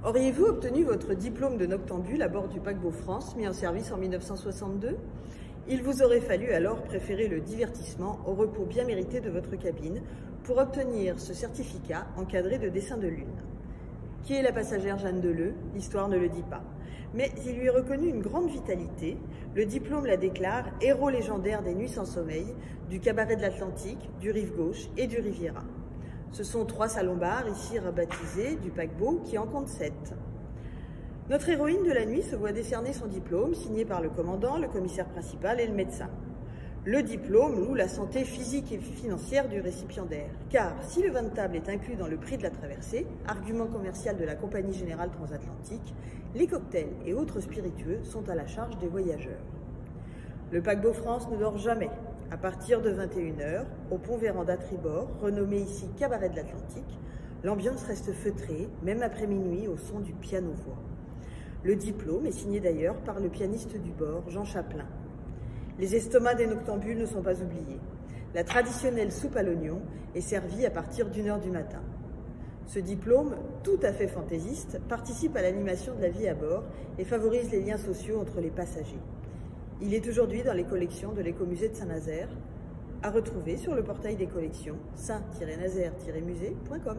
Auriez-vous obtenu votre diplôme de noctambule à bord du paquebot France, mis en service en 1962 ? Il vous aurait fallu alors préférer le divertissement au repos bien mérité de votre cabine pour obtenir ce certificat encadré de dessins de lune. Qui est la passagère Jeanne Deleu? L'histoire ne le dit pas. Mais il lui est reconnu une grande vitalité. Le diplôme la déclare héros légendaire des nuits sans sommeil, du cabaret de l'Atlantique, du Rive Gauche et du Riviera. Ce sont 3 salons-bars, ici rebaptisés, du paquebot, qui en comptent 7. Notre héroïne de la nuit se voit décerner son diplôme, signé par le commandant, le commissaire principal et le médecin. Le diplôme loue la santé physique et financière du récipiendaire, car si le vin de table est inclus dans le prix de la traversée, argument commercial de la Compagnie Générale Transatlantique, les cocktails et autres spiritueux sont à la charge des voyageurs. Le paquebot France ne dort jamais. À partir de 21 h, au pont Véranda tribord, renommé ici Cabaret de l'Atlantique, l'ambiance reste feutrée, même après minuit, au son du piano-voix. Le diplôme est signé d'ailleurs par le pianiste du bord, Jean Chaplin. Les estomacs des noctambules ne sont pas oubliés. La traditionnelle soupe à l'oignon est servie à partir d'1 h du matin. Ce diplôme, tout à fait fantaisiste, participe à l'animation de la vie à bord et favorise les liens sociaux entre les passagers. Il est aujourd'hui dans les collections de l'écomusée de Saint-Nazaire, à retrouver sur le portail des collections saint-nazaire-musée.com.